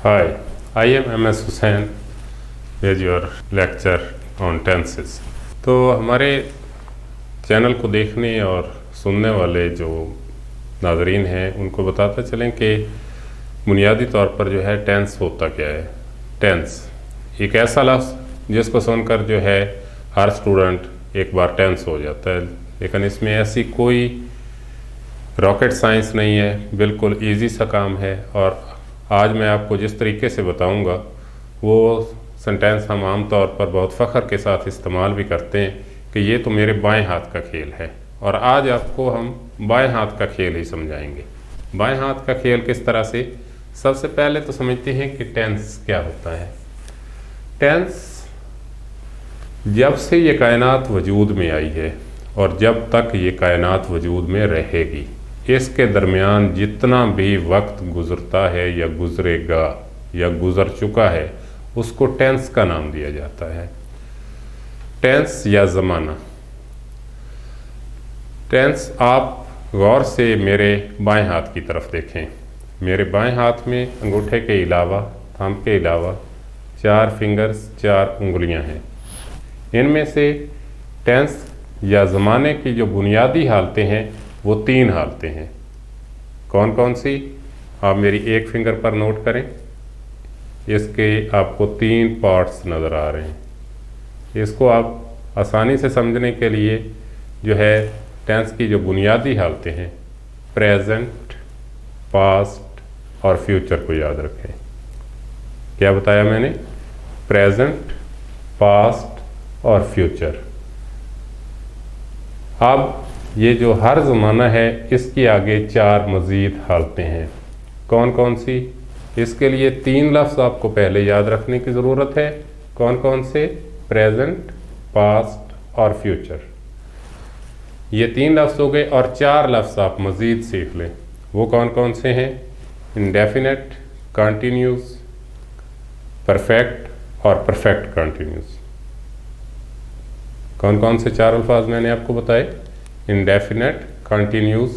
Hi, I am MS Hussain with your lecture on tenses। तो हमारे channel को देखने और सुनने वाले जो नाज़रीन हैं उनको बताते चलें कि बुनियादी तौर पर जो है टेंस होता क्या है। टेंस एक ऐसा लफ्ज़ जिसको सुनकर जो है हर स्टूडेंट एक बार टेंस हो जाता है, लेकिन इसमें ऐसी कोई रॉकेट साइंस नहीं है, बिल्कुल इजी सा काम है। और आज मैं आपको जिस तरीके से बताऊंगा वो सेंटेंस हम आम तौर पर बहुत फ़ख्र के साथ इस्तेमाल भी करते हैं कि ये तो मेरे बाएं हाथ का खेल है, और आज आपको हम बाएं हाथ का खेल ही समझाएंगे। बाएं हाथ का खेल किस तरह से? सबसे पहले तो समझते हैं कि टेंस क्या होता है। टेंस जब से ये कायनात वजूद में आई है और जब तक ये कायनात वजूद में रहेगी, इसके दरमियान जितना भी वक्त गुज़रता है या गुज़रेगा या गुज़र चुका है, उसको टेंस का नाम दिया जाता है। टेंस या ज़माना। टेंस आप गौर से मेरे बाएं हाथ की तरफ देखें। मेरे बाएं हाथ में अंगूठे के अलावा, थंब के अलावा 4 फिंगर्स, 4 उंगलियां हैं। इनमें से टेंस या ज़माने की जो बुनियादी हालतें हैं वो 3 हालतें हैं। कौन कौन सी? आप मेरी एक फिंगर पर नोट करें। इसके आपको 3 पार्ट्स नज़र आ रहे हैं। इसको आप आसानी से समझने के लिए जो है टेंस की जो बुनियादी हालतें हैं, प्रेजेंट, पास्ट और फ्यूचर को याद रखें। क्या बताया मैंने? प्रेजेंट, पास्ट और फ्यूचर। अब ये जो हर ज़माना है इसके आगे 4 मज़ीद हालतें हैं। कौन कौन सी? इसके लिए 3 लफ्ज़ आपको पहले याद रखने की ज़रूरत है। कौन कौन से? प्रेजेंट, पास्ट और फ्यूचर। ये 3 लफ्ज़ हो गए और 4 लफ्ज़ आप मज़ीद सीख लें। वो कौन कौन से हैं? इंडेफिनेट, कंटिन्यूस, परफेक्ट और परफेक्ट कंटिन्यूस। कौन कौन से 4 अल्फाज मैंने आपको बताए? इंडेफिनेट, कंटिन्यूस,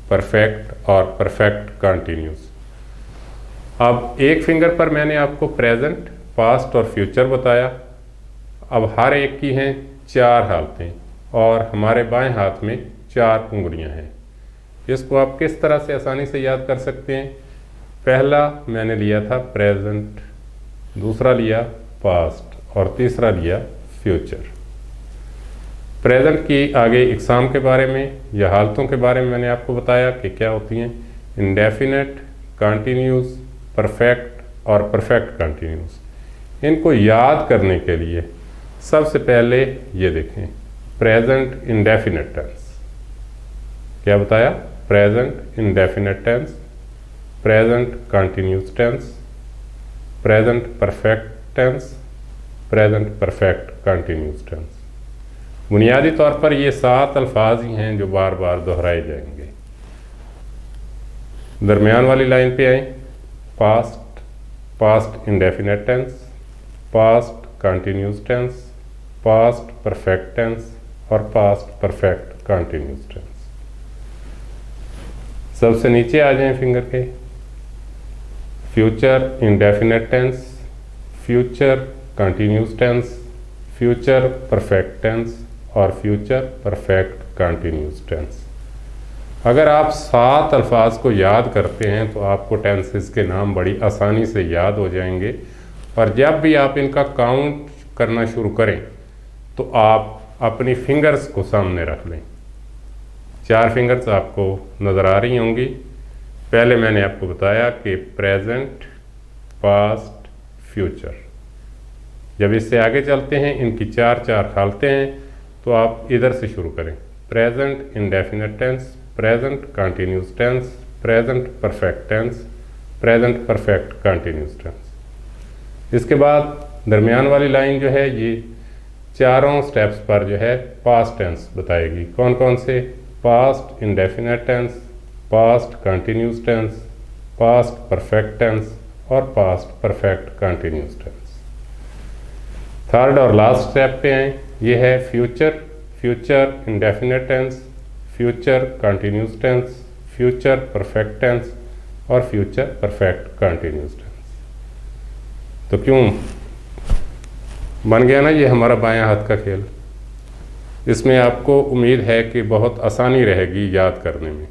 परफेक्ट और परफेक्ट कंटिन्यूस। अब एक फिंगर पर मैंने आपको प्रेजेंट, पास्ट और फ्यूचर बताया। अब हर एक की हैं 4 हालतें और हमारे बाएं हाथ में 4 उंगलियां हैं। इसको आप किस तरह से आसानी से याद कर सकते हैं? पहला मैंने लिया था प्रेजेंट, दूसरा लिया पास्ट और तीसरा लिया फ्यूचर। प्रेजेंट की आगे इकसाम के बारे में या हालतों के बारे में मैंने आपको बताया कि क्या होती हैं। इंडेफिनेट, कंटिन्यूस, परफेक्ट और परफेक्ट कंटिन्यूस। इनको याद करने के लिए सबसे पहले ये देखें, प्रेजेंट इंडेफिनेट टेंस। क्या बताया? Present indefinite tense, present continuous tense, present perfect tense, present perfect continuous tense. बुनियादी तौर पर ये 7 अल्फाज ही हैं जो बार बार दोहराए जाएंगे। दरमियान वाली लाइन पे आए। Past, past indefinite tense, past continuous tense, past perfect tense और पास्ट परफेक्ट कंटिन्यूस टेंस। सबसे नीचे आ जाएं फिंगर के। Future indefinite tense, future continuous tense, future perfect tense और फ्यूचर परफेक्ट कंटिन्यूस टेंस। अगर आप 7 अल्फाज को याद करते हैं तो आपको टेंसेस के नाम बड़ी आसानी से याद हो जाएंगे, और जब भी आप इनका काउंट करना शुरू करें तो आप अपनी फिंगर्स को सामने रख लें। 4 फिंगर्स आपको नज़र आ रही होंगी। पहले मैंने आपको बताया कि प्रेजेंट, पास्ट, फ्यूचर। जब इससे आगे चलते हैं, इनकी 4 हालतें हैं, तो आप इधर से शुरू करें। Present indefinite tense, present continuous tense, present perfect tense, present perfect continuous tense. इसके बाद दरमियान वाली लाइन जो है ये 4 स्टेप्स पर जो है पास्ट टेंस बताएगी। कौन कौन से? Past indefinite tense, past continuous tense, past perfect tense और past perfect continuous tense. Third और लास्ट स्टेप पे आए। ये है future, future indefinite tense, future continuous tense, future perfect tense और फ्यूचर परफेक्ट कंटिन्यूस टेंस। तो क्यों बन गया ना ये हमारा बायां हाथ का खेल। इसमें आपको उम्मीद है कि बहुत आसानी रहेगी याद करने में,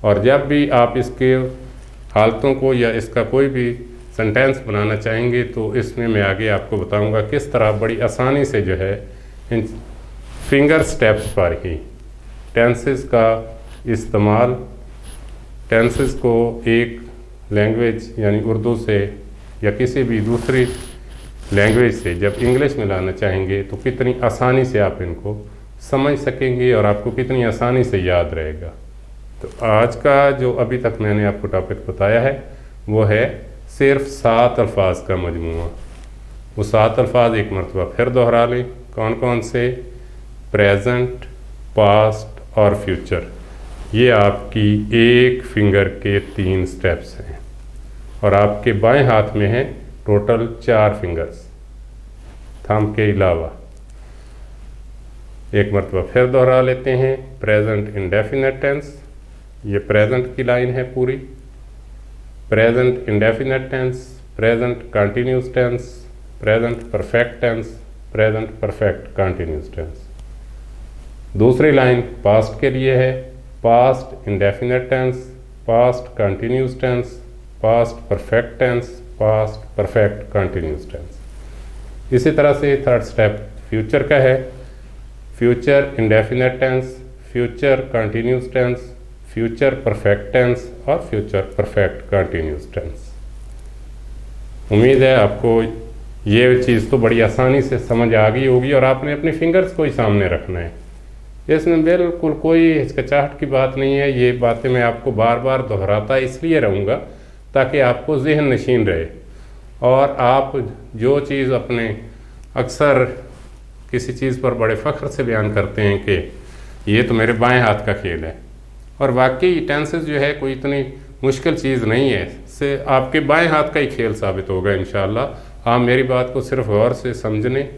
और जब भी आप इसके हालतों को या इसका कोई भी सेंटेंस बनाना चाहेंगे तो इसमें मैं आगे आपको बताऊंगा किस तरह बड़ी आसानी से जो है इन फिंगर स्टेप्स पर ही टेंसेस का इस्तेमाल, टेंसेस को एक लैंग्वेज यानी उर्दू से या किसी भी दूसरी लैंग्वेज से जब इंग्लिश में लाना चाहेंगे तो कितनी आसानी से आप इनको समझ सकेंगे और आपको कितनी आसानी से याद रहेगा। तो आज का जो अभी तक मैंने आपको टॉपिक बताया है वो है सिर्फ 7 अल्फाज का मजमूआ। वो 7 अल्फाज एक मरतबा फिर दोहरा लें। कौन कौन से? प्रेजेंट, पास्ट और फ्यूचर। ये आपकी एक फिंगर के 3 स्टेप्स हैं और आपके बाएं हाथ में है टोटल 4 फिंगर्स थंब के अलावा। एक मरतबा फिर दोहरा लेते हैं। प्रेजेंट इंडेफिनिट टेंस, ये प्रेजेंट की लाइन है पूरी। Present indefinite tense, present continuous tense, present perfect tense, present perfect continuous tense. दूसरी लाइन पास्ट के लिए है। Past indefinite tense, past continuous tense, past perfect tense, past perfect continuous tense. इसी तरह से थर्ड स्टेप फ्यूचर का है। Future indefinite tense, future continuous tense, future perfect tense और फ्यूचर परफेक्ट कंटिन्यूस टेंस। उम्मीद है आपको ये चीज़ तो बड़ी आसानी से समझ आ गई होगी और आपने अपने फिंगर्स को ही सामने रखना है। इसमें बिल्कुल कोई हिचकिचाहट की बात नहीं है। ये बातें मैं आपको बार बार दोहराता इसलिए रहूँगा ताकि आपको जहन नशीन रहे और आप जो चीज़ अपने अक्सर किसी चीज़ पर बड़े फ़ख्र से बयान करते हैं कि ये तो मेरे बाएं हाथ का खेल है, और वाकई टेंसेस जो है कोई इतनी मुश्किल चीज़ नहीं है, से आपके बाएं हाथ का ही खेल साबित होगा इंशाअल्लाह। आप मेरी बात को सिर्फ गौर से समझने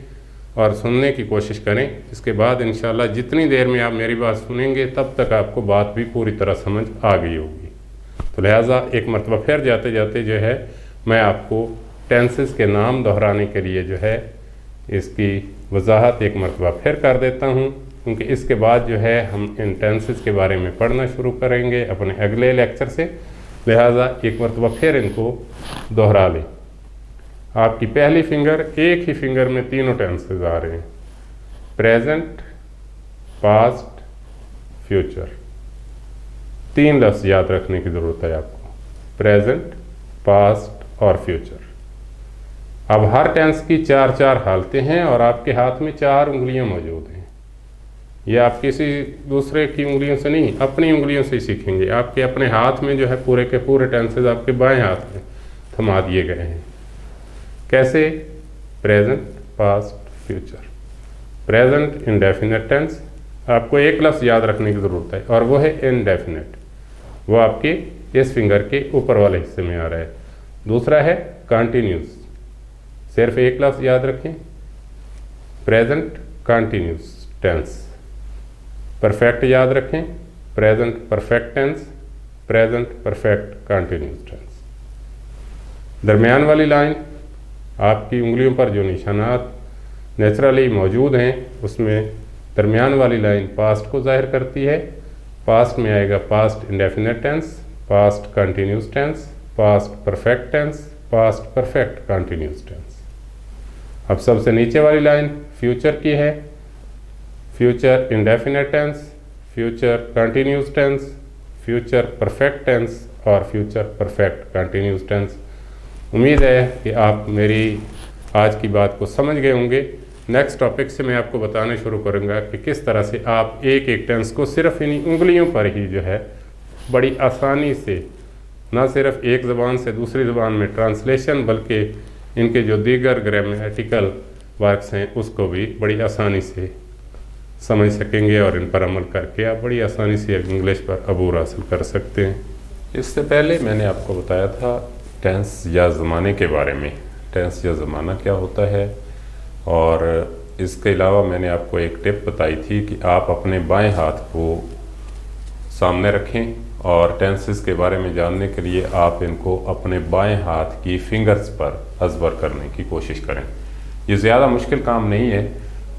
और सुनने की कोशिश करें। इसके बाद इंशाअल्लाह जितनी देर में आप मेरी बात सुनेंगे तब तक आपको बात भी पूरी तरह समझ आ गई होगी। तो लिहाजा एक मरतबा फिर जाते जाते जो है मैं आपको टेंसेस के नाम दोहराने के लिए जो है इसकी वजाहत एक मरतबा फिर कर देता हूँ, क्योंकि इसके बाद जो है हम इन टेंसेस के बारे में पढ़ना शुरू करेंगे अपने अगले लेक्चर से। लिहाजा एक मरतबा फिर इनको दोहरा लें। आपकी पहली फिंगर, एक ही फिंगर में तीनों टेंसेस आ रहे हैं, प्रेजेंट, पास्ट, फ्यूचर। 3 लफ्ज़ याद रखने की ज़रूरत है आपको, प्रेजेंट, पास्ट और फ्यूचर। अब हर टेंस की 4-4 हालतें हैं और आपके हाथ में 4 उंगलियां मौजूद हैं। ये आप किसी दूसरे की उंगलियों से नहीं, अपनी उंगलियों से ही सीखेंगे। आपके अपने हाथ में जो है पूरे के पूरे टेंसेस आपके बाएं हाथ में थमा दिए गए हैं। कैसे? Present, past, future. Present indefinite tense, आपको एक लफ्ज़ याद रखने की ज़रूरत है और वो है इनडेफिनिट। वो आपके इस फिंगर के ऊपर वाले हिस्से में आ रहा है। दूसरा है कंटिन्यूस, सिर्फ एक लफ्ज़ याद रखें, प्रेजेंट कंटिन्यूस टेंस। परफेक्ट याद रखें, present perfect tense, present perfect continuous tense. दरमियान वाली लाइन, आपकी उंगलियों पर जो निशानात नेचुरली मौजूद हैं उसमें दरमियान वाली लाइन पास्ट को जाहिर करती है। पास्ट में आएगा past indefinite tense, past continuous tense, past perfect tense, past perfect continuous tense. अब सबसे नीचे वाली लाइन फ्यूचर की है। Future indefinite tense, future continuous tense, future perfect tense और फ्यूचर परफेक्ट कंटिन्यूस टेंस। उम्मीद है कि आप मेरी आज की बात को समझ गए होंगे। नेक्स्ट टॉपिक से मैं आपको बताना शुरू करूँगा कि किस तरह से आप एक एक टेंस को सिर्फ इन्हीं उंगलियों पर ही जो है बड़ी आसानी से, ना सिर्फ एक ज़बान से दूसरी ज़बान में ट्रांसलेशन, बल्कि इनके जो दीगर ग्रामेटिकल वर्क्स हैं उसको भी बड़ी आसानी से समझ सकेंगे और इन पर अमल करके आप बड़ी आसानी से इंग्लिश पर अबूर हासिल कर सकते हैं। इससे पहले मैंने आपको बताया था टेंस या ज़माने के बारे में, टेंस या ज़माना क्या होता है, और इसके अलावा मैंने आपको एक टिप बताई थी कि आप अपने बाएं हाथ को सामने रखें और टेंसेस के बारे में जानने के लिए आप इनको अपने बाएं हाथ की फिंगर्स पर अज़बर करने की कोशिश करें। ये ज़्यादा मुश्किल काम नहीं है।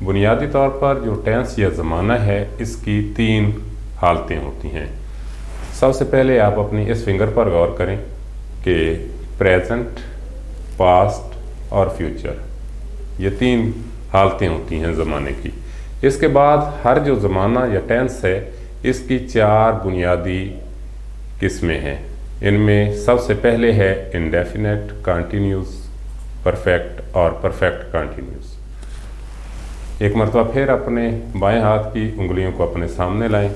बुनियादी तौर पर जो टेंस या ज़माना है इसकी 3 हालतें होती हैं। सबसे पहले आप अपनी इस फिंगर पर गौर करें कि प्रेजेंट, पास्ट और फ्यूचर, ये 3 हालतें होती हैं ज़माने की। इसके बाद हर जो ज़माना या टेंस है इसकी 4 बुनियादी किस्में हैं। इनमें सबसे पहले है इंडेफिनेट, कंटिन्यूस, परफेक्ट और परफेक्ट कंटिन्यूस। एक मरतबा फिर अपने बाएं हाथ की उंगलियों को अपने सामने लाएं।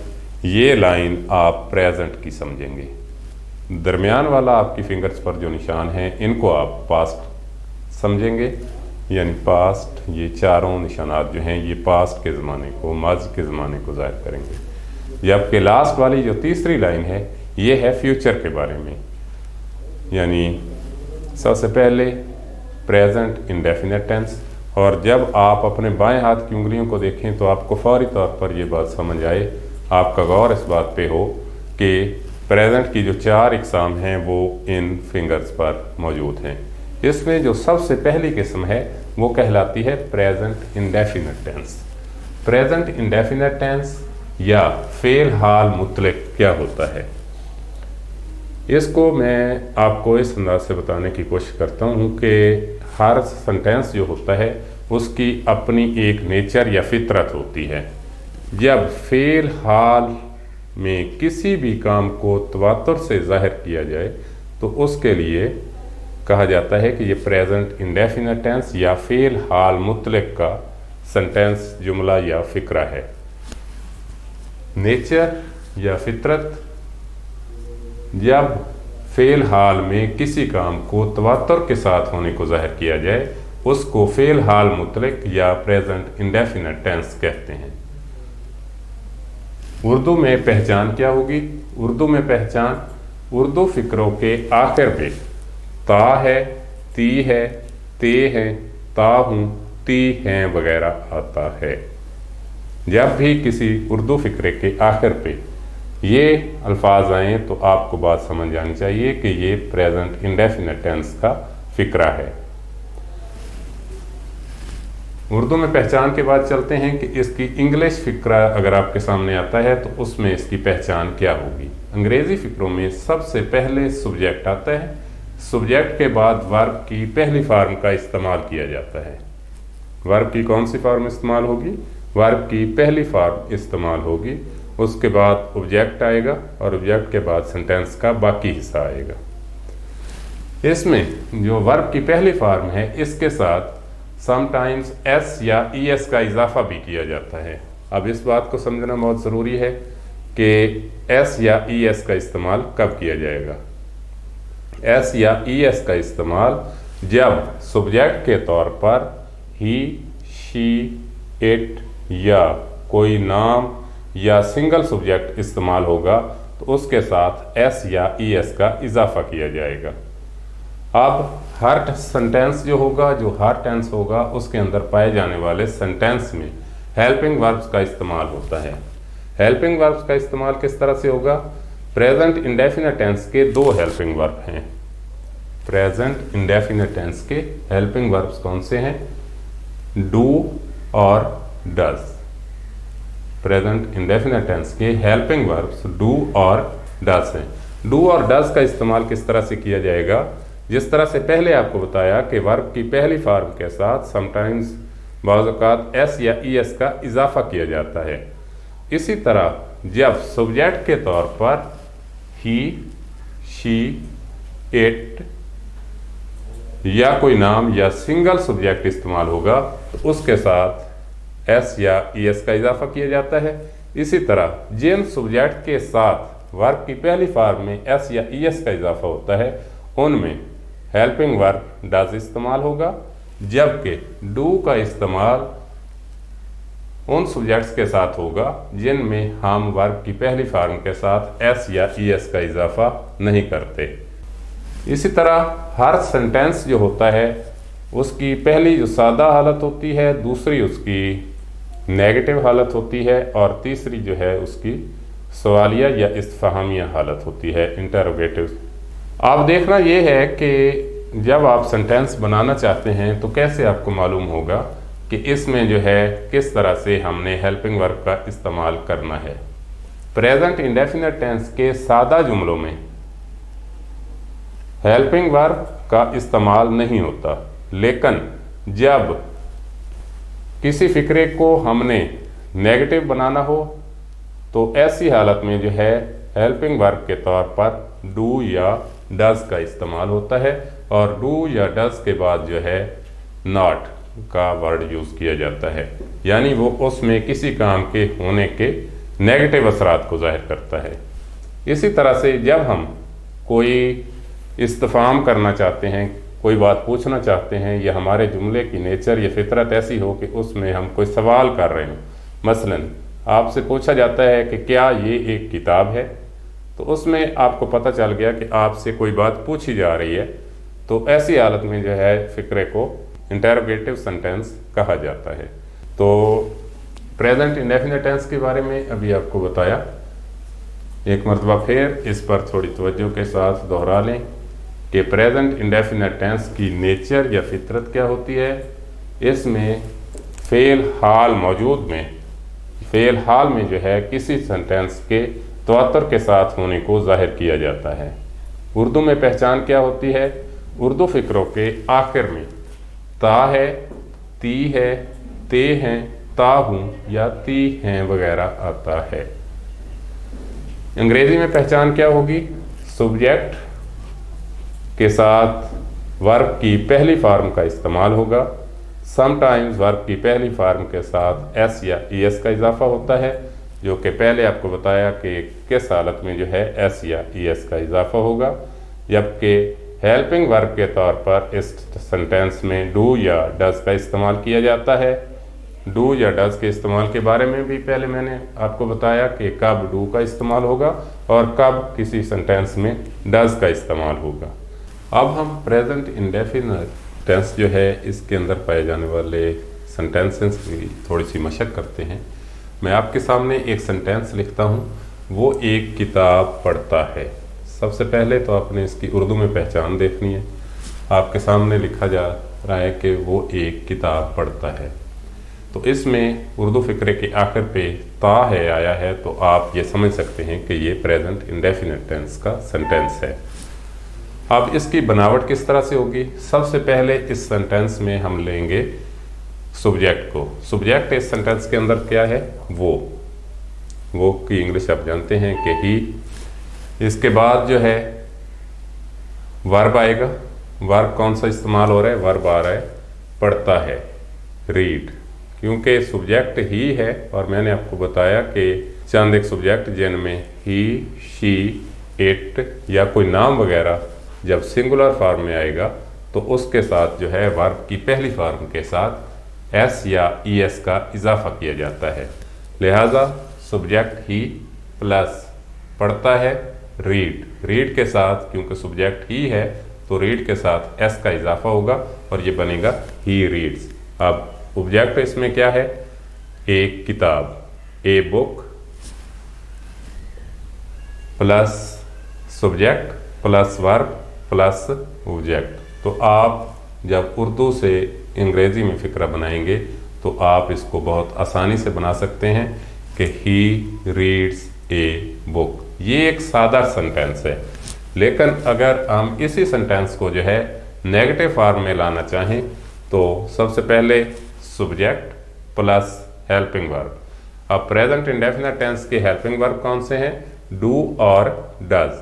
ये लाइन आप प्रेजेंट की समझेंगे। दरमियान वाला आपकी फिंगर्स पर जो निशान है इनको आप पास्ट समझेंगे, यानी पास्ट। ये चारों निशानात जो हैं ये पास्ट के ज़माने को, माज़ी के ज़माने को ज़ाहिर करेंगे। जबकि लास्ट वाली जो तीसरी लाइन है ये है फ्यूचर के बारे में, यानी सबसे पहले प्रेजेंट इंडेफिनेट टेंस। और जब आप अपने बाएं हाथ की उंगलियों को देखें तो आपको फौरी तौर पर यह बात समझ आए, आपका गौर इस बात पे हो कि प्रेजेंट की जो 4 इकसाम हैं वो इन फिंगर्स पर मौजूद हैं। इसमें जो सबसे पहली किस्म है वो कहलाती है present indefinite tense. Present indefinite tense या फेल हाल मुतलक क्या होता है, इसको मैं आपको इस अंदाज से बताने की कोशिश करता हूँ कि हर सेंटेंस जो होता है उसकी अपनी एक नेचर या फितरत होती है। जब फेल हाल में किसी भी काम को तवातुर से ज़ाहिर किया जाए तो उसके लिए कहा जाता है कि ये प्रेजेंट इंडेफिनेट टेंस या फेल हाल मुतलक का सेंटेंस, जुमला या फ़िक्रा है। नेचर या फितरत, जब फेल हाल में किसी काम को तवातुर के साथ होने को ज़ाहिर किया जाए उसको फेल हाल मुतलक या प्रेजेंट इंडेफिनेट टेंस कहते हैं। उर्दू में पहचान क्या होगी? उर्दू में पहचान उर्दू फ़िक्रों के आखिर पे ता है, ती है, ते हैं, ता हूँ, ती हैं वगैरह आता है। जब भी किसी उर्दू फ़िक्रे के आखिर पे ये अल्फाज आए तो आपको बात समझ आनी चाहिए कि ये प्रेजेंट इंडेफिनेट टेंस का फ़िक्रा है। उर्दू में पहचान के बाद चलते हैं कि इसकी इंग्लिश फ़िक्रा अगर आपके सामने आता है तो उसमें इसकी पहचान क्या होगी। अंग्रेज़ी फ़िक्रों में सबसे पहले सब्जेक्ट आता है, सब्जेक्ट के बाद वर्ब की पहली फार्म का इस्तेमाल किया जाता है। वर्ब की कौन सी फार्म इस्तेमाल होगी? वर्ब की पहली फार्म इस्तेमाल होगी। उसके बाद ऑब्जेक्ट आएगा और ऑब्जेक्ट के बाद सेंटेंस का बाकी हिस्सा आएगा। इसमें जो वर्ब की पहली फार्म है इसके साथ समटाइम्स एस या ईएस का इजाफा भी किया जाता है। अब इस बात को समझना बहुत ज़रूरी है कि एस या ईएस का इस्तेमाल कब किया जाएगा। एस या ईएस का इस्तेमाल जब सब्जेक्ट के तौर पर ही, शी, इट या कोई नाम या सिंगल सब्जेक्ट इस्तेमाल होगा तो उसके साथ एस या ईएस का इजाफा किया जाएगा। अब हर सेंटेंस जो होगा, जो हर टेंस होगा उसके अंदर पाए जाने वाले सेंटेंस में हेल्पिंग वर्ब्स का इस्तेमाल होता है। हेल्पिंग वर्ब्स का इस्तेमाल किस तरह से होगा? प्रेजेंट इंडेफिनेट टेंस के 2 हेल्पिंग वर्ब हैं। प्रेजेंट इंडेफिनेट टेंस के हेल्पिंग वर्ब्स कौन से हैं? डू और डज। प्रेजेंट इंडेफिनेट टेंस के हेल्पिंग वर्ब्स डू और डज हैं। डू और डज का इस्तेमाल किस तरह से किया जाएगा? जिस तरह से पहले आपको बताया कि वर्ब की पहली फार्म के साथ समटाइम्स बाज़ औक़ात एस या ईएस का इजाफा किया जाता है। इसी तरह जब सब्जेक्ट के तौर पर ही, शी, इट या कोई नाम या सिंगल सब्जेक्ट इस्तेमाल होगा तो उसके साथ एस या ईएस का इजाफा किया जाता है। इसी तरह जिन सब्जेक्ट के साथ वर्ब की पहली फार्म में एस या ईएस का इजाफा होता है उनमें हेल्पिंग वर्ब डज इस्तेमाल होगा, जबकि डू का इस्तेमाल उन सब्जेक्ट्स के साथ होगा जिनमें हम वर्ब की पहली फार्म के साथ एस या ईएस का इजाफा नहीं करते। इसी तरह हर सेंटेंस जो होता है उसकी पहली जो सादा हालत होती है, दूसरी उसकी नेगेटिव हालत होती है और तीसरी जो है उसकी सवालिया या इस्तिफहामिया हालत होती है, इंटरोगेटिव। आप देखना ये है कि जब आप सेंटेंस बनाना चाहते हैं तो कैसे आपको मालूम होगा कि इसमें जो है किस तरह से हमने हेल्पिंग वर्ब का इस्तेमाल करना है। प्रेजेंट इंडेफिनिट टेंस के सादा जुमलों में हेल्पिंग वर्ब का इस्तेमाल नहीं होता, लेकिन जब किसी फिक्रे को हमने नेगेटिव बनाना हो तो ऐसी हालत में जो है हेल्पिंग वर्ब के तौर पर डू या डज का इस्तेमाल होता है, और डू या डज के बाद जो है नॉट का वर्ड यूज़ किया जाता है, यानी वो उसमें किसी काम के होने के नेगेटिव असरात को जाहिर करता है। इसी तरह से जब हम कोई इस्तिफाम करना चाहते हैं, कोई बात पूछना चाहते हैं, या हमारे जुमले की नेचर या फितरत ऐसी हो कि उसमें हम कोई सवाल कर रहे हैं, मसलन आपसे पूछा जाता है कि क्या ये एक किताब है, तो उसमें आपको पता चल गया कि आपसे कोई बात पूछी जा रही है, तो ऐसी हालत में जो है फिक्रे को इंटरोगेटिव सेंटेंस कहा जाता है। तो प्रेजेंट इंडेफिनिट टेंस के बारे में अभी आपको बताया, एक मरतबा फिर इस पर थोड़ी तवज्जो के साथ दोहरा लें कि प्रेजेंट इंडेफिनिट टेंस की नेचर या फितरत क्या होती है। इसमें फ़ेल हाल मौजूद में, फ़ेल हाल में जो है किसी सेंटेंस के तवत्तर के साथ होने को जाहिर किया जाता है। उर्दू में पहचान क्या होती है? उर्दू फ़िक्रों के आखिर में ता है, ती है, ते हैं, ता हूँ या ती हैं वगैरह आता है। अंग्रेज़ी में पहचान क्या होगी? सब्जेक्ट के साथ वर्ब की पहली फॉर्म का इस्तेमाल होगा। समटाइम्स वर्ब की पहली फॉर्म के साथ एस या ईएस का इजाफा होता है, जो कि पहले आपको बताया कि किस हालत में जो है एस या ईएस का इजाफा होगा। जबकि हेल्पिंग वर्ब के तौर पर इस सेंटेंस में डू या डज का इस्तेमाल किया जाता है। डू या डज के इस्तेमाल के बारे में भी पहले मैंने आपको बताया कि कब डू का इस्तेमाल होगा और कब किसी सेंटेंस में डज का इस्तेमाल होगा। अब हम प्रेजेंट इंडेफिनिट टेंस जो है इसके अंदर पाए जाने वाले सेंटेंसेस की थोड़ी सी मशक करते हैं। मैं आपके सामने एक सेंटेंस लिखता हूँ, वो एक किताब पढ़ता है। सबसे पहले तो आपने इसकी उर्दू में पहचान देखनी है। आपके सामने लिखा जा रहा है कि वो एक किताब पढ़ता है, तो इसमें उर्दू फिक्रे के आखिर पे ता है आया है, तो आप ये समझ सकते हैं कि ये प्रेजेंट इंडेफिनिट टेंस का सेंटेंस है। अब इसकी बनावट किस तरह से होगी? सबसे पहले इस सेंटेंस में हम लेंगे सब्जेक्ट को। सब्जेक्ट इस सेंटेंस के अंदर क्या है? वो की इंग्लिश आप जानते हैं कि ही। इसके बाद जो है वर्ब आएगा। वर्ब कौन सा इस्तेमाल हो रहा है? वर्ब आ रहा है पढ़ता है, रीड, क्योंकि सब्जेक्ट ही है और मैंने आपको बताया कि चंद एक सब्जेक्ट जिनमें ही, शी, इट या कोई नाम वगैरह जब सिंगुलर फॉर्म में आएगा तो उसके साथ जो है वर्ब की पहली फॉर्म के साथ एस या ईएस का इजाफा किया जाता है। लिहाजा सब्जेक्ट ही प्लस पढ़ता है रीड, रीड के साथ क्योंकि सब्जेक्ट ही है तो रीड के साथ एस का इजाफा होगा और ये बनेगा ही रीड्स। अब ऑब्जेक्ट इसमें क्या है? एक किताब, a book, plus subject plus verb plus object. तो आप जब उर्दू से अंग्रेज़ी में फ़िक्रा बनाएंगे तो आप इसको बहुत आसानी से बना सकते हैं कि ही रीड्स ए बुक। ये एक सादा सेंटेंस है, लेकिन अगर हम इसी सेंटेंस को जो है नेगेटिव फॉर्म में लाना चाहें तो सबसे पहले सब्जेक्ट प्लस हेल्पिंग वर्ब। अब प्रेजेंट इंडेफिनिट टेंस के हेल्पिंग वर्ब कौन से हैं? डू और डज।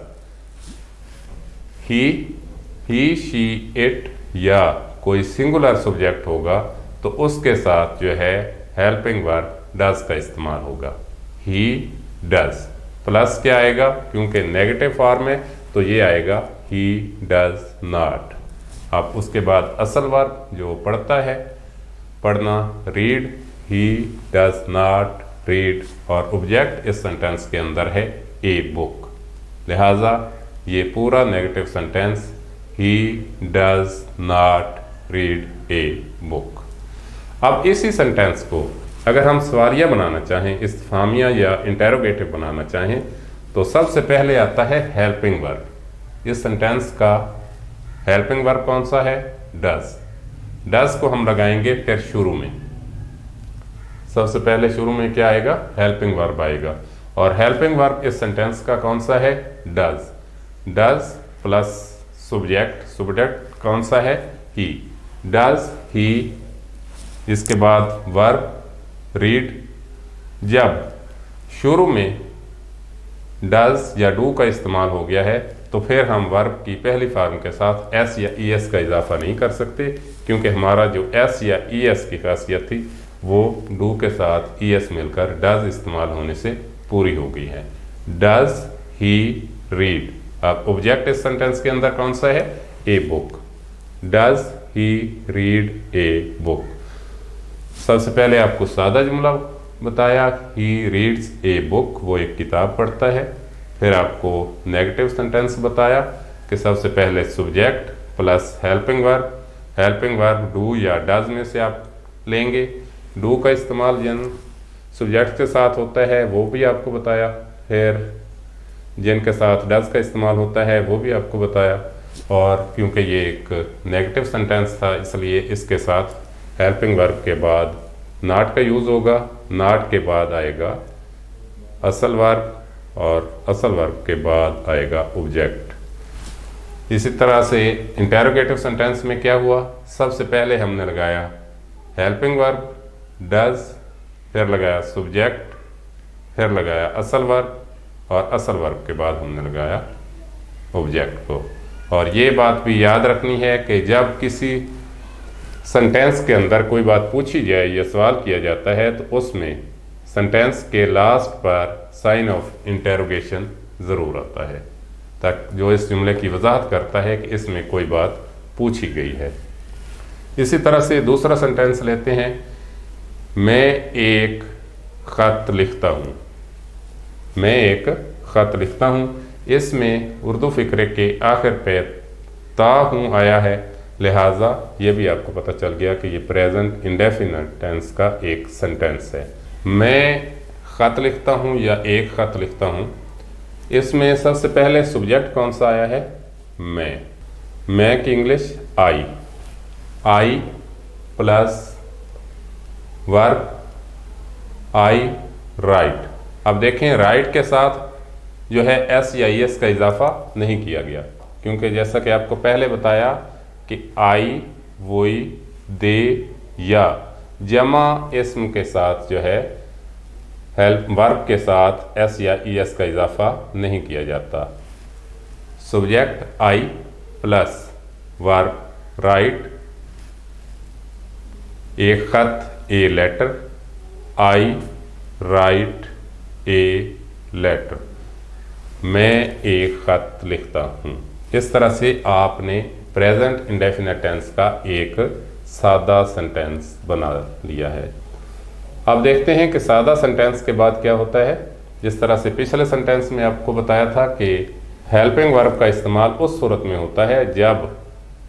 ही, शी, इट या कोई सिंगुलर सब्जेक्ट होगा तो उसके साथ जो है हेल्पिंग वर्ब डज का इस्तेमाल होगा। ही डज प्लस क्या आएगा? क्योंकि नेगेटिव फॉर्म है तो ये आएगा ही डज नॉट। अब उसके बाद असल वर्ब जो पढ़ता है, पढ़ना, read, he does not read, और ऑब्जेक्ट इस सेंटेंस के अंदर है ए बुक। लिहाजा ये पूरा negative sentence he does not read a book. अब इसी सेंटेंस को अगर हम सवालिया बनाना चाहें, इस्तिफामिया या इंटेरोगेटिव बनाना चाहें, तो सबसे पहले आता है हेल्पिंग वर्ब। इस सेंटेंस का हेल्पिंग वर्ब कौन सा है? डज। डज को हम लगाएंगे फिर शुरू में। सबसे पहले शुरू में क्या आएगा? हेल्पिंग वर्ब आएगा। और हेल्पिंग वर्ब इस सेंटेंस का कौन सा है? Does. Does plus subject, subject कौन सा है? ही। डज ही, इसके बाद वर्ब रीड। जब शुरू में डज या डू का इस्तेमाल हो गया है तो फिर हम वर्ब की पहली फॉर्म के साथ एस या ई एस का इजाफा नहीं कर सकते, क्योंकि हमारा जो एस या ई एस की खासियत थी वो डू के साथ ई एस मिलकर डज इस्तेमाल होने से पूरी हो गई है। Does he read. अब ऑब्जेक्ट इस सेंटेंस के अंदर कौन सा है? A book. Does he read a book. सबसे पहले आपको सादा जुमला बताया, ही रीड्स ए बुक, वो एक किताब पढ़ता है। फिर आपको नेगेटिव सेंटेंस बताया कि सबसे पहले subject plus helping verb. Helping verb do या डज में से आप लेंगे। डू का इस्तेमाल जिन सब्जेक्ट के साथ होता है वो भी आपको बताया, फिर जिनके साथ डज का इस्तेमाल होता है वो भी आपको बताया। और क्योंकि ये एक नेगेटिव सेंटेंस था इसलिए इसके साथ हेल्पिंग वर्ब के बाद नॉट का यूज़ होगा। नॉट के बाद आएगा असल वर्ब और असल वर्ब के बाद आएगा ऑब्जेक्ट। इसी तरह से इंटेरोगेटिव सेंटेंस में क्या हुआ? सबसे पहले हमने लगाया हेल्पिंग वर्ब डज, फिर लगाया सब्जेक्ट, फिर लगाया असल वर्ब और असल वर्ब के बाद हमने लगाया ऑब्जेक्ट को। और ये बात भी याद रखनी है कि जब किसी सेंटेंस के अंदर कोई बात पूछी जाए या सवाल किया जाता है तो उसमें सेंटेंस के लास्ट पर साइन ऑफ इंटेरोगेशन ज़रूर आता है, ताकि जो इस जुमले की वजाहत करता है कि इसमें कोई बात पूछी गई है। इसी तरह से दूसरा सेंटेंस लेते हैं, मैं एक ख़त लिखता हूँ। मैं एक ख़त लिखता हूँ, इसमें उर्दू फ़िक्रे के आखिर पे ता हूँ आया है, लिहाजा ये भी आपको पता चल गया कि ये प्रेजेंट इंडेफिनिट टेंस का एक सेंटेंस है। मैं ख़त लिखता हूँ या एक ख़त लिखता हूँ, इसमें सबसे पहले सब्जेक्ट कौन सा आया है? मैं की English I. I plus verb I right. अब देखें राइट के साथ जो है एस या एस का इजाफा नहीं किया गया, क्योंकि जैसा कि आपको पहले बताया कि आई, वोई, दे या जमा इस्म के साथ जो है हेल्प वर्ब के साथ एस या ई एस का इजाफा नहीं किया जाता। Subject I plus verb write, एक खत a letter, I write a letter. मैं एक खत लिखता हूँ। इस तरह से आपने प्रेजेंट इंडेफिनिट टेंस का एक सादा सेंटेंस बना लिया है। अब देखते हैं कि सादा सेंटेंस के बाद क्या होता है। जिस तरह से पिछले सेंटेंस में आपको बताया था कि हेल्पिंग वर्ब का इस्तेमाल उस सूरत में होता है जब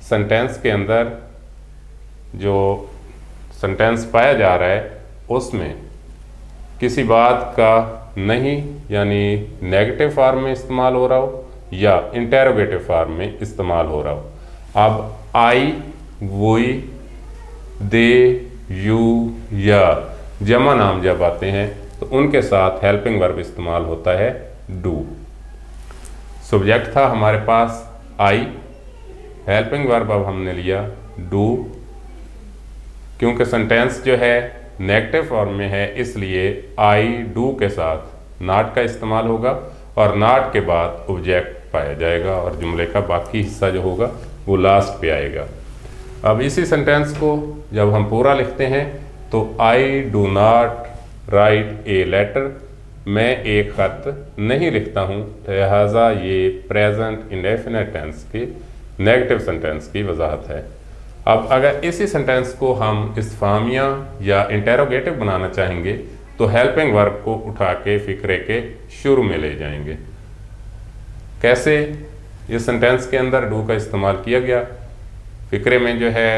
सेंटेंस के अंदर जो सेंटेंस पाया जा रहा है उसमें किसी बात का नहीं यानी नेगेटिव फॉर्म में इस्तेमाल हो रहा हो या इंटेरोगेटिव फॉर्म में इस्तेमाल हो रहा हो। अब आई, वोई, दे, यू या जमा नाम जब आते हैं तो उनके साथ हेल्पिंग वर्ब इस्तेमाल होता है डू। सब्जेक्ट था हमारे पास आई, हेल्पिंग वर्ब अब हमने लिया डू। क्योंकि सेंटेंस जो है नेगेटिव फॉर्म में है इसलिए आई डू के साथ नॉट का इस्तेमाल होगा और नॉट के बाद ऑब्जेक्ट पाया जाएगा और जुमले का बाकी हिस्सा जो होगा वो लास्ट पे आएगा। अब इसी सेंटेंस को जब हम पूरा लिखते हैं तो I do not write a letter, मैं एक खत नहीं लिखता हूँ, लिहाजा ये प्रेजेंट इंडेफिनिट टेंस की नेगेटिव सेंटेंस की वजाहत है। अब अगर इसी सेंटेंस को हम इस्तिफामिया या इंटेरोगेटिव बनाना चाहेंगे तो हेल्पिंग वर्ब को उठा के फिक्रे के शुरू में ले जाएंगे। कैसे? इस सेंटेंस के अंदर डू का इस्तेमाल किया गया। फिक्रे में जो है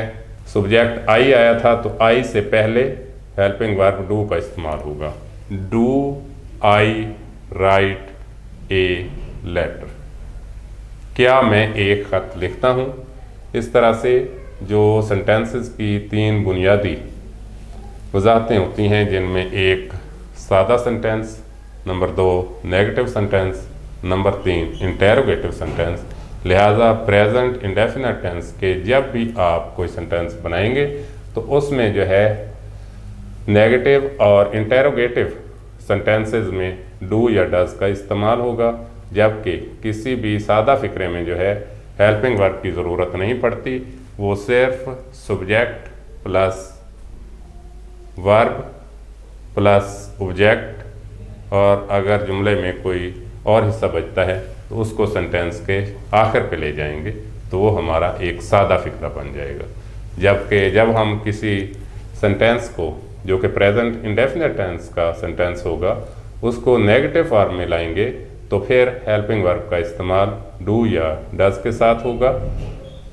सब्जेक्ट आई आया था तो आई से पहले हेल्पिंग वर्ब डू का इस्तेमाल होगा। Do I write a letter, क्या मैं एक ख़त लिखता हूँ। इस तरह से जो सेंटेंसेस की 3 बुनियादी वजाहतें होती हैं, जिनमें एक सादा sentence, number 2 negative sentence, number 3 interrogative sentence. लिहाजा प्रेजेंट इंडेफिनिट टेंस के जब भी आप कोई सेंटेंस बनाएंगे तो उसमें जो है नेगेटिव और इंटेरोगेटिव सेंटेंसेस में डू या डज का इस्तेमाल होगा, जबकि किसी भी सादा फिक्रे में जो है हेल्पिंग वर्ब की ज़रूरत नहीं पड़ती। वो सिर्फ subject plus verb plus object, और अगर जुमले में कोई और हिस्सा बचता है तो उसको सेंटेंस के आखिर पे ले जाएंगे, तो वो हमारा एक सादा फिक्रा बन जाएगा। जबकि जब हम किसी सेंटेंस को, जो कि प्रेजेंट इंडेफिनिट टेंस का सेंटेंस होगा, उसको नेगेटिव फॉर्म में लाएंगे तो फिर हेल्पिंग वर्ब का इस्तेमाल डू या डज के साथ होगा।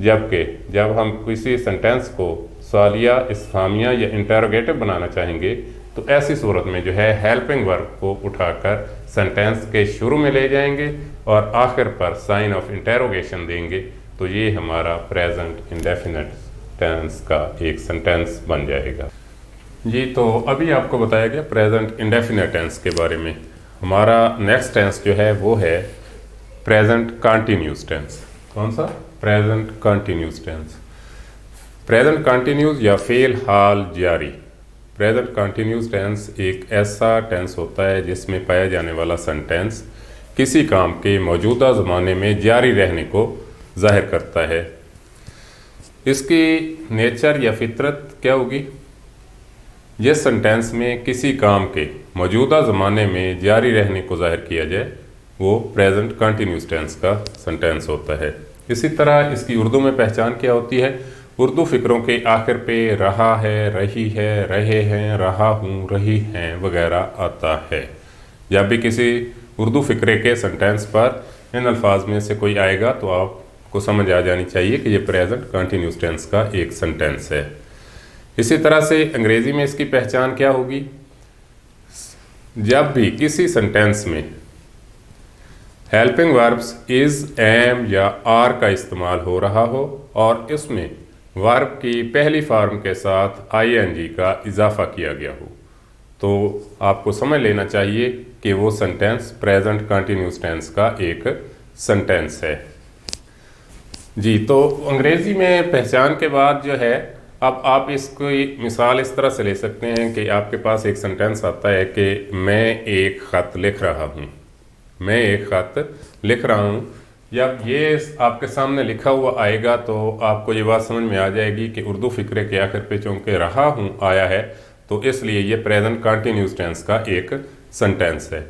जबकि जब हम किसी सेंटेंस को सवालिया, इस्तिफामिया या इंटेरोगेटिव बनाना चाहेंगे तो ऐसी सूरत में जो है हेल्पिंग वर्ब को उठाकर सेंटेंस के शुरू में ले जाएंगे और आखिर पर साइन ऑफ इंटेरोगेशन देंगे, तो ये हमारा प्रेजेंट इंडेफिनिट टेंस का एक सेंटेंस बन जाएगा। जी, तो अभी आपको बताया गया प्रेजेंट इंडेफिनिट टेंस के बारे में। हमारा नेक्स्ट टेंस जो है वो है प्रेजेंट कंटिन्यूस टेंस। कौन सा? Present continuous tense. Present continuous या फेल हाल जारी। प्रेजेंट कंटिन्यूस टेंस एक ऐसा टेंस होता है जिसमें पाया जाने वाला सेंटेंस किसी काम के मौजूदा ज़माने में जारी रहने को जाहिर करता है। इसकी नेचर या फितरत क्या होगी? जिस सेंटेंस में किसी काम के मौजूदा ज़माने में जारी रहने को जाहिर किया जाए वो प्रेजेंट कंटिन्यूस टेंस का सेंटेंस होता है। इसी तरह इसकी उर्दू में पहचान क्या होती है? उर्दू फ़िक्रों के आखिर पे रहा है, रही है, रहे हैं, रहा हूँ, रही हैं वगैरह आता है। जब भी किसी उर्दू फ़िक्रे के सेंटेंस पर इन अल्फाज में से कोई आएगा तो आपको समझ आ जानी चाहिए कि ये प्रेजेंट कंटिन्यूस टेंस का एक सेंटेंस है। इसी तरह से अंग्रेज़ी में इसकी पहचान क्या होगी? जब भी किसी सेंटेंस में हेल्पिंग वर्ब्स इज़, एम या आर का इस्तेमाल हो रहा हो और इसमें वर्ब की पहली फॉर्म के साथ आईएनजी का इजाफा किया गया हो, तो आपको समझ लेना चाहिए कि वो सेंटेंस प्रेजेंट कंटिन्यूस टेंस का एक सेंटेंस है। जी, तो अंग्रेज़ी में पहचान के बाद जो है, अब आप इसको मिसाल इस तरह से ले सकते हैं कि आपके पास एक सेंटेंस आता है कि मैं एक ख़त लिख रहा हूँ। मैं एक ख़त लिख रहा हूँ। जब ये आपके सामने लिखा हुआ आएगा तो आपको ये बात समझ में आ जाएगी कि उर्दू फ़िक्रे के आखिर पे चूँकि रहा हूँ आया है, तो इसलिए ये प्रेजेंट कंटिन्यूस टेंस का एक सेंटेंस है।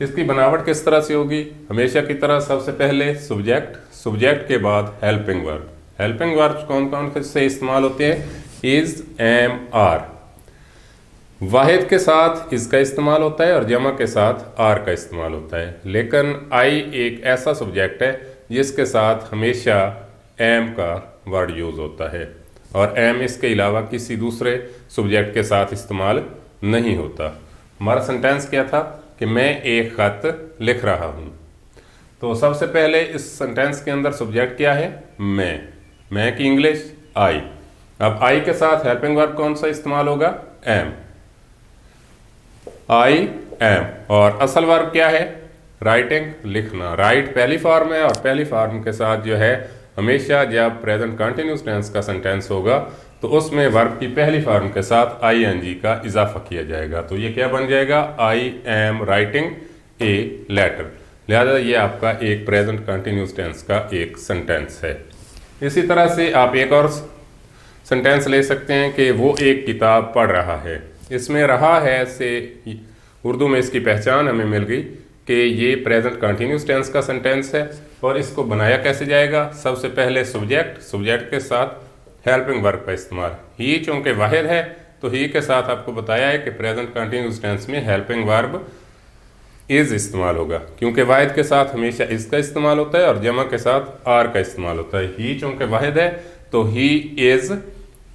इसकी बनावट किस तरह से होगी? हमेशा की तरह सबसे पहले सब्जेक्ट, सब्जेक्ट के बाद हेल्पिंग वर्ब। हेल्पिंग वर्ब्स कौन कौन से इस्तेमाल होते हैं? Is, M, are. वाहिद के साथ इसका इस्तेमाल होता है और जमा के साथ आर का इस्तेमाल होता है। लेकिन आई एक ऐसा सब्जेक्ट है जिसके साथ हमेशा एम का वर्ड यूज़ होता है और एम इसके अलावा किसी दूसरे सब्जेक्ट के साथ इस्तेमाल नहीं होता। हमारा सेंटेंस क्या था कि मैं एक ख़त लिख रहा हूँ। तो सबसे पहले इस सेंटेंस के अंदर सब्जेक्ट क्या है? मैं की इंग्लिश आई। अब आई के साथ हेल्पिंग वर्ब कौन सा इस्तेमाल होगा? एम। I am. और असल वर्ब क्या है? राइटिंग, लिखना। राइट पहली फॉर्म है और पहली फॉर्म के साथ जो है हमेशा जब प्रेजेंट कंटिन्यूस टेंस का सेंटेंस होगा तो उसमें वर्ब की पहली फॉर्म के साथ आईएनजी का इजाफा किया जाएगा। तो ये क्या बन जाएगा? I am writing a letter. लिहाजा ये आपका एक प्रेजेंट कंटिन्यूस टेंस का एक सेंटेंस है। इसी तरह से आप एक और सेंटेंस ले सकते हैं कि वो एक किताब पढ़ रहा है। इसमें रहा है से उर्दू में इसकी पहचान हमें मिल गई कि ये प्रेजेंट कंटिन्यूस टेंस का सेंटेंस है। और इसको बनाया कैसे जाएगा? सबसे पहले सब्जेक्ट, सब्जेक्ट के साथ हेल्पिंग वर्ब का इस्तेमाल। ही चूँकि वाहिद है तो ही के साथ आपको बताया है कि प्रेजेंट कंटिन्यूस टेंस में हेल्पिंग वर्ब इज़ इस्तेमाल होगा, क्योंकि वाहिद के साथ हमेशा इसका इस्तेमाल होता है और जमा के साथ आर का इस्तेमाल होता है। ही चूँकि वाहिद है तो ही इज़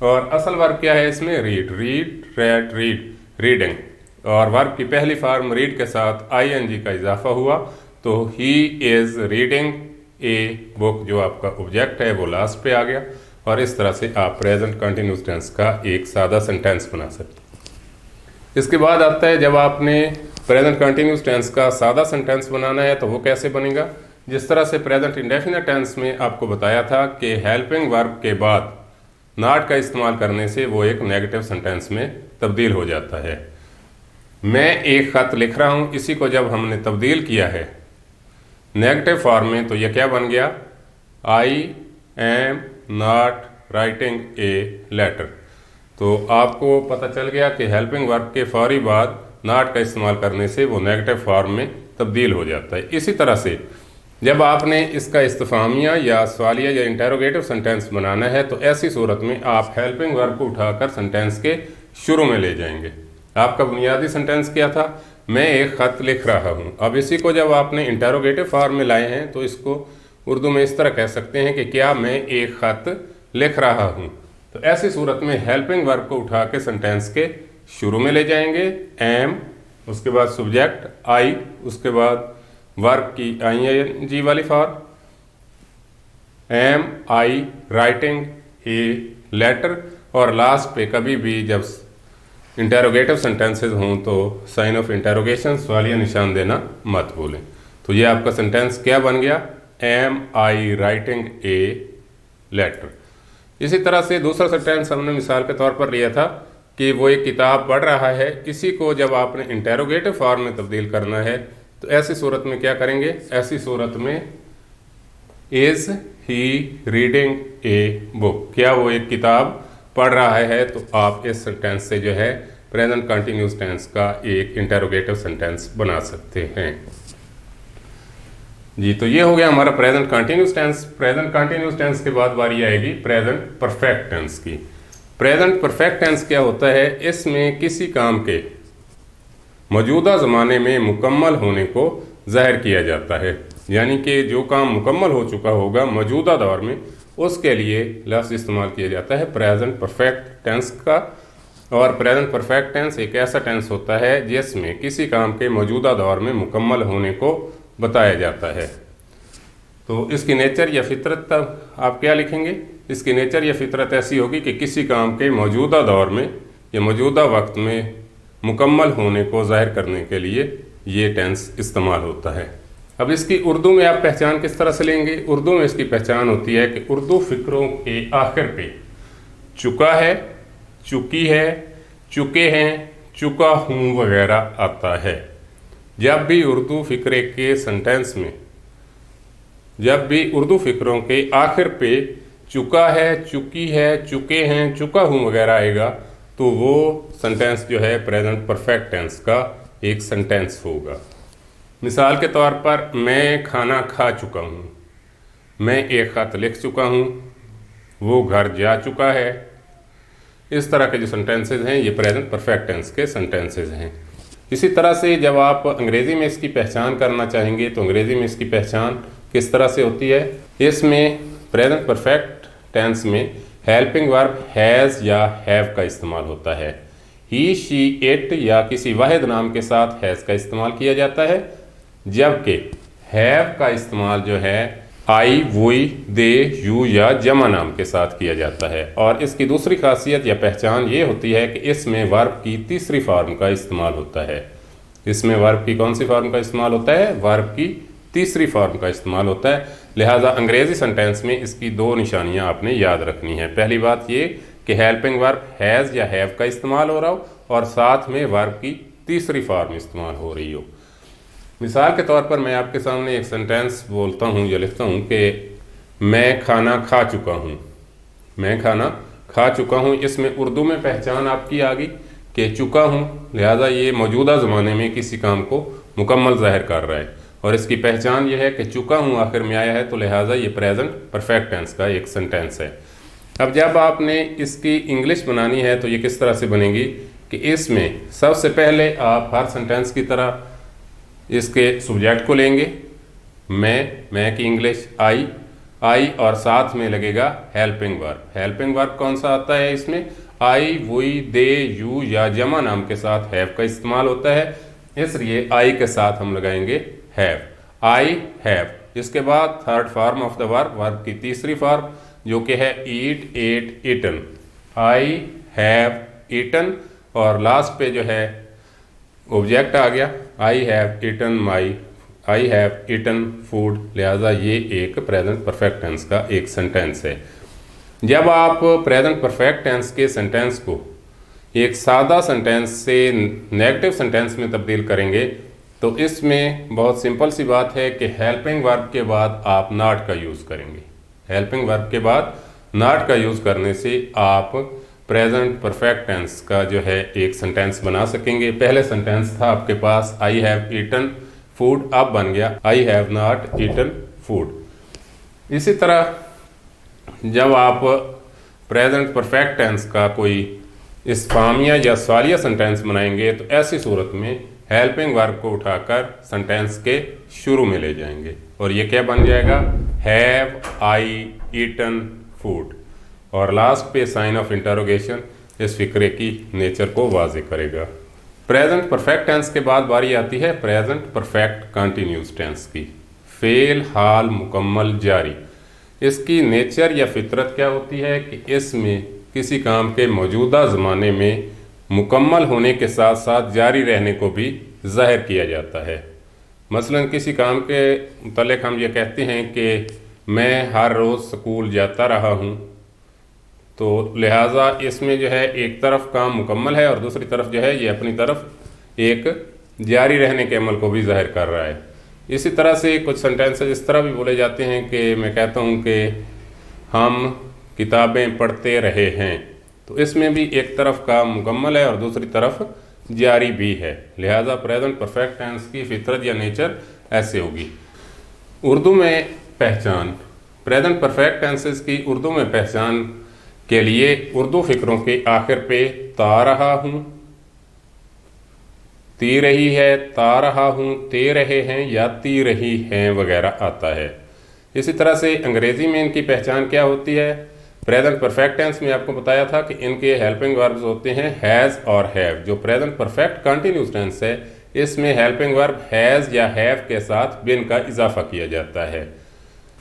और असल वर्ब क्या है इसमें? Read, read, red, read, reading. और वर्ब की पहली फॉर्म रीड के साथ ING का इजाफा हुआ, तो he is reading a book, जो आपका ऑब्जेक्ट है वो लास्ट पे आ गया। और इस तरह से आप प्रेजेंट कंटिन्यूस टेंस का एक सादा सेंटेंस बना सकते हैं। इसके बाद आता है जब आपने प्रेजेंट कंटिन्यूस टेंस का सादा सेंटेंस बनाना है तो वो कैसे बनेगा? जिस तरह से प्रेजेंट इंडेफिनिट टेंस में आपको बताया था कि हेल्पिंग वर्ब के बाद नॉट का इस्तेमाल करने से वो एक नेगेटिव सेंटेंस में तब्दील हो जाता है। मैं एक ख़त लिख रहा हूँ, इसी को जब हमने तब्दील किया है नेगेटिव फॉर्म में तो यह क्या बन गया? I am not writing a letter. तो आपको पता चल गया कि हेल्पिंग वर्ब के फौरी बाद नॉट का इस्तेमाल करने से वो नेगेटिव फॉर्म में तब्दील हो जाता है। इसी तरह से जब आपने इसका इस्तिफामिया या सवालिया या इंटेरोगेटिव सेंटेंस बनाना है तो ऐसी सूरत में आप हेल्पिंग वर्ब को उठाकर सेंटेंस के शुरू में ले जाएंगे। आपका बुनियादी सेंटेंस क्या था? मैं एक ख़त लिख रहा हूँ। अब इसी को जब आपने इंटेरोगेटिव फॉर्म में लाए हैं तो इसको उर्दू में इस तरह कह सकते हैं कि क्या मैं एक ख़त लिख रहा हूँ। तो ऐसी सूरत में हेल्पिंग वर्ब को उठा के सेंटेंस के शुरू में ले जाएंगे, एम, उसके बाद सब्जेक्ट आई, उसके बाद वर्ब की ING वाली form, am I writing a letter, और लास्ट पे कभी भी जब इंटेरोगेटिव सेंटेंसेस हों तो साइन ऑफ इंटेरोगेशन वाली निशान देना मत भूलें। तो ये आपका सेंटेंस क्या बन गया? Am I writing a letter. इसी तरह से दूसरा सेंटेंस हमने मिसाल के तौर पर लिया था कि वो एक किताब पढ़ रहा है। इसी को जब आपने इंटेरोगेटिव फॉर्म में तब्दील करना है तो ऐसी सूरत में क्या करेंगे? ऐसी सूरत में is he reading a book, क्या वो एक किताब पढ़ रहा है? तो आप इस सेंटेंस से जो है प्रेजेंट कंटिन्यूस टेंस का एक इंटेरोगेटिव सेंटेंस बना सकते हैं। जी, तो ये हो गया हमारा present continuous tense. Present continuous tense के बाद बारी आएगी प्रेजेंट परफेक्ट टेंस की। प्रेजेंट परफेक्ट टेंस क्या होता है? इसमें किसी काम के मौजूदा ज़माने में मुकम्मल होने को ज़ाहिर किया जाता है, यानी कि जो काम मुकम्मल हो चुका होगा मौजूदा दौर में उसके लिए लफ्ज़ इस्तेमाल किया जाता है प्रेजेंट परफेक्ट टेंस का। और प्रेजेंट परफेक्ट टेंस एक ऐसा टेंस होता है जिसमें किसी काम के मौजूदा दौर में मुकम्मल होने को बताया जाता है। तो इसकी नेचर या फितरत तब आप क्या लिखेंगे? इसकी नेचर या फितरत ऐसी होगी कि किसी काम के मौजूदा दौर में या मौजूदा वक्त में मुकम्मल होने को ज़ाहिर करने के लिए ये टेंस इस्तेमाल होता है। अब इसकी उर्दू में आप पहचान किस तरह से लेंगे? उर्दू में इसकी पहचान होती है कि उर्दू फ़िक्रों के आखिर पे चुका है, चुकी है, चुके हैं, चुका हूँ वगैरह आता है। जब भी उर्दू फ़िक्रे के सेंटेंस में, जब भी उर्दू फ़िक्रों के आखिर पे चुका है, चुकी है, चुके हैं, चुका हूँ वगैरह आएगा तो वो सेंटेंस जो है प्रेजेंट परफेक्ट टेंस का एक सेंटेंस होगा। मिसाल के तौर पर मैं खाना खा चुका हूँ, मैं एक ख़त लिख चुका हूँ, वो घर जा चुका है। इस तरह के जो सेंटेंसेस हैं ये प्रेजेंट परफेक्ट टेंस के सेंटेंसेस हैं। इसी तरह से जब आप अंग्रेज़ी में इसकी पहचान करना चाहेंगे तो अंग्रेज़ी में इसकी पहचान किस तरह से होती है? इसमें प्रेजेंट परफेक्ट टेंस में हेल्पिंग वर्ब हैज़ या हैव का इस्तेमाल होता है। ही, शी, इट या किसी वाहिद नाम के साथ हैज़ का इस्तेमाल किया जाता है, जबकि हैव का इस्तेमाल जो है आई, वुई, दे, यू या जमा नाम के साथ किया जाता है। और इसकी दूसरी खासियत या पहचान ये होती है कि इसमें वर्ब की तीसरी फॉर्म का इस्तेमाल होता है। इसमें वर्ब की कौन सी फॉर्म का इस्तेमाल होता है? वर्ब की तीसरी फॉर्म का इस्तेमाल होता है। लिहाजा अंग्रेज़ी सेंटेंस में इसकी दो निशानियां आपने याद रखनी है। पहली बात ये कि हेल्पिंग वर्ब हैज़ या हैव का इस्तेमाल हो रहा हो और साथ में वर्ब की तीसरी फॉर्म इस्तेमाल हो रही हो। मिसाल के तौर पर मैं आपके सामने एक सेंटेंस बोलता हूँ या लिखता हूँ कि मैं खाना खा चुका हूँ। मैं खाना खा चुका हूँ, इसमें उर्दू में पहचान आपकी आ गई कि चुका हूँ, लिहाजा ये मौजूदा ज़माने में किसी काम को मुकम्मल ज़ाहिर कर रहा है। और इसकी पहचान यह है कि चुका हूँ आखिर में आया है, तो लिहाजा ये प्रेजेंट परफेक्ट टेंस का एक सेंटेंस है। अब जब आपने इसकी इंग्लिश बनानी है तो ये किस तरह से बनेगी कि इसमें सबसे पहले आप हर सेंटेंस की तरह इसके सब्जेक्ट को लेंगे, मैं की इंग्लिश आई, आई और साथ में लगेगा हेल्पिंग वर्ब। हेल्पिंग वर्ब कौन सा आता है इसमें? आई, वुई, दे, यू या जमा नाम के साथ हैव का इस्तेमाल होता है, इसलिए आई के साथ हम लगाएंगे हैव। I have. इसके बाद third form of the verb, verb की तीसरी फॉर्म जो कि है eat, ate, eaten. I have eaten और लास्ट पे जो है ऑब्जेक्ट आ गया, I have eaten I have eaten food. लिहाजा ये एक प्रेजेंट परफेक्ट टेंस का एक सेंटेंस है। जब आप प्रेजेंट परफेक्ट टेंस के सेंटेंस को एक सादा सेंटेंस से नेगेटिव सेंटेंस में तब्दील करेंगे तो इसमें बहुत सिंपल सी बात है कि हेल्पिंग वर्ब के बाद आप नॉट का यूज़ करेंगे। हेल्पिंग वर्ब के बाद नॉट का यूज़ करने से आप प्रेजेंट परफेक्ट टेंस का जो है एक सेंटेंस बना सकेंगे। पहले सेंटेंस था आपके पास आई हैव ईटन फूड, अब बन गया I have not eaten food. इसी तरह जब आप प्रेजेंट परफेक्ट टेंस का कोई इस्फामिया या सवालिया सेंटेंस बनाएंगे तो ऐसी सूरत में हेल्पिंग वर्ब को उठाकर सेंटेंस के शुरू में ले जाएंगे और ये क्या बन जाएगा? Have I eaten food. और लास्ट पे साइन ऑफ इंटरोगेशन इस फिक्रे की नेचर को वाज़ेह करेगा। प्रेजेंट परफेक्ट टेंस के बाद बारी आती है प्रेजेंट परफेक्ट कंटिन्यूस टेंस की। फेल, हाल, मुकम्मल, जारी। इसकी नेचर या फितरत क्या होती है कि इसमें किसी काम के मौजूदा ज़माने में मुकम्मल होने के साथ साथ जारी रहने को भी ज़ाहिर किया जाता है। मसलन किसी काम के मुतल्लिक़ हम ये कहते हैं कि मैं हर रोज़ स्कूल जाता रहा हूँ, तो लिहाजा इसमें जो है एक तरफ काम मुकम्मल है और दूसरी तरफ जो है ये अपनी तरफ एक जारी रहने के अमल को भी ज़ाहिर कर रहा है। इसी तरह से कुछ सेंटेंसेस इस तरह भी बोले जाते हैं कि मैं कहता हूँ कि हम किताबें पढ़ते रहे हैं, तो इसमें भी एक तरफ काम मुकम्मल है और दूसरी तरफ जारी भी है। लिहाजा प्रेजेंट परफेक्ट टेंस की फितरत या नेचर ऐसे होगी। उर्दू में पहचान, प्रेजेंट परफेक्ट टेंसेस की उर्दू में पहचान के लिए उर्दू फिक्रों के आखिर पे ता रहा हूँ, ती रही है, ता रहा हूँ, ते रहे हैं या ती रही हैं वगैरह आता है। इसी तरह से अंग्रेज़ी में इनकी पहचान क्या होती है? प्रेजेंट परफेक्ट टेंस में आपको बताया था कि इनके हेल्पिंग वर्ब्स होते हैं हैज़ और हैव। जो प्रेजेंट परफेक्ट कंटिन्यूस टेंस है इसमें हेल्पिंग वर्ब हैज़ या हैव के साथ बिन का इजाफा किया जाता है।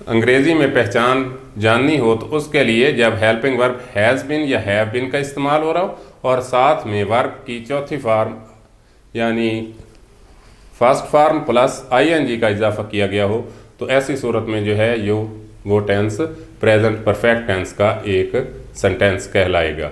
अंग्रेज़ी में पहचान जाननी हो तो उसके लिए जब हेल्पिंग वर्ब हैज़ बिन या हैव बिन का इस्तेमाल हो रहा हो और साथ में वर्ब की चौथी फॉर्म यानी फर्स्ट फॉर्म प्लस आईएनजी का इजाफा किया गया हो, तो ऐसी सूरत में जो है वो टेंस प्रेजेंट परफेक्ट टेंस का एक सेंटेंस कहलाएगा।